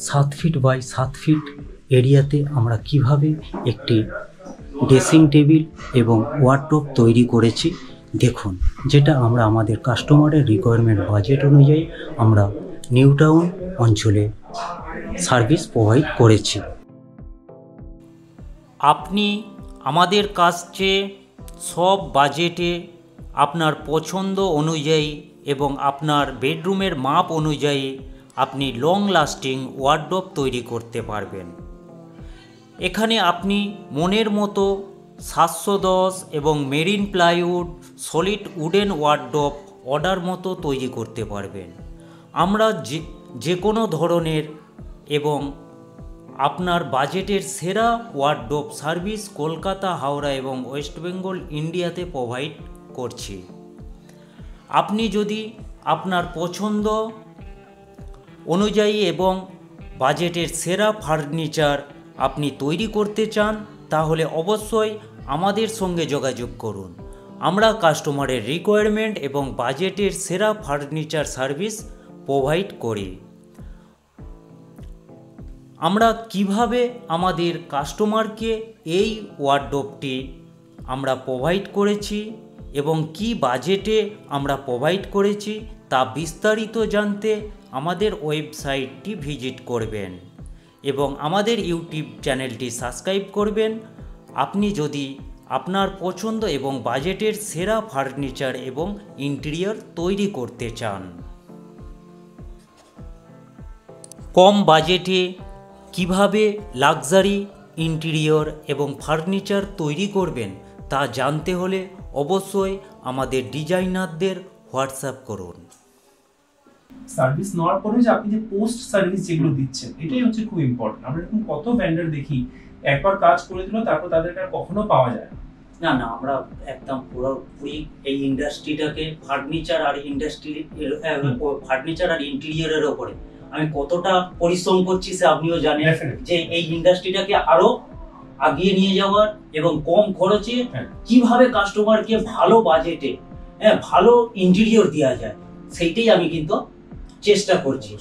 7 feet by 7 fit এরিয়াতে আমরা কিভাবে একটি ড্রেসিং টেবিল এবং ওয়ার্ডরোব তৈরি করেছি দেখুন, যেটা আমরা আমাদের কাস্টমারের রিকোয়ারমেন্ট বাজেট অনুযায়ী আমরা নিউ টাউন অঞ্চলে সার্ভিস প্রোভাইড করেছি। আপনি আমাদের কাছে সব বাজেটে আপনার পছন্দ অনুযায়ী এবং আপনার বেডরুমের মাপ অনুযায়ী আপনি লং লাস্টিং ওয়ার্ডরোব তৈরি করতে পারবেন। এখানে আপনি মনের মতো 710 এবং marine plywood solid wooden wardrobe order মতো তৈরি করতে পারবেন। আমরা যে কোনো ধরনের এবং আপনার বাজেটের সেরা ওয়ার্ডরোব সার্ভিস কলকাতা, হাওড়া এবং ওয়েস্ট বেঙ্গল ইন্ডিয়াতে প্রোভাইড করছি। আপনি যদি আপনার পছন্দ অনুযায়ী এবং বাজেটের সেরা ফার্নিচার আপনি তৈরি করতে চান তাহলে অবশ্যই আমাদের সঙ্গে যোগাযোগ করুন। আমরা কাস্টমারের রিকোয়ারমেন্ট এবং বাজেটের সেরা ফার্নিচার সার্ভিস প্রোভাইড করি। আমরা কিভাবে আমাদের কাস্টমারকে এই ওয়ার্ডরোবটি আমরা প্রোভাইড করেছি এবং কি বাজেটে আমরা প্রোভাইড করেছি তা বিস্তারিত জানতে আমাদের ওয়েবসাইটটি ভিজিট করবেন এবং আমাদের ইউটিউব চ্যানেলটি সাবস্ক্রাইব করবেন। আপনি যদি আপনার পছন্দ এবং বাজেটের সেরা ফার্নিচার এবং ইন্টেরিয়র তৈরি করতে চান। কম বাজেটে কিভাবে লাক্সারি ইন্টেরিয়র এবং ফার্নিচার তৈরি করবেন তা জানতে হলে অবশ্যই আমাদের ডিজাইনারদের হোয়াটসঅ্যাপ করুন। সার্ভিস নেওয়ার পরে যে আপনি যে পোস্ট সার্ভিস যেগুলো দিচ্ছেন এটাই হচ্ছে খুব ইম্পর্টেন্ট। আমরা এরকম কত ভেন্ডর দেখি একবার কাজ করে দিল তারপর তাদেরকে আর কখনো পাওয়া যায় না। আমরা একদম পুরোপুরি এই ইন্ডাস্ট্রিটাকে ফার্নিচার আর ইন্টেরিয়রের ওপরে আমি কতটা পরিশ্রম করছি সে আপনিও জানেন, যে এই ইন্ডাস্ট্রিটাকে আরো আগিয়ে নিয়ে যাওয়ার এবং কম খরচে কিভাবে কাস্টমারকে ভালো বাজেটে ভালো ইন্টেরিয়র দেওয়া যায় সেইটাই আমি কিন্তু চেষ্টা করছি।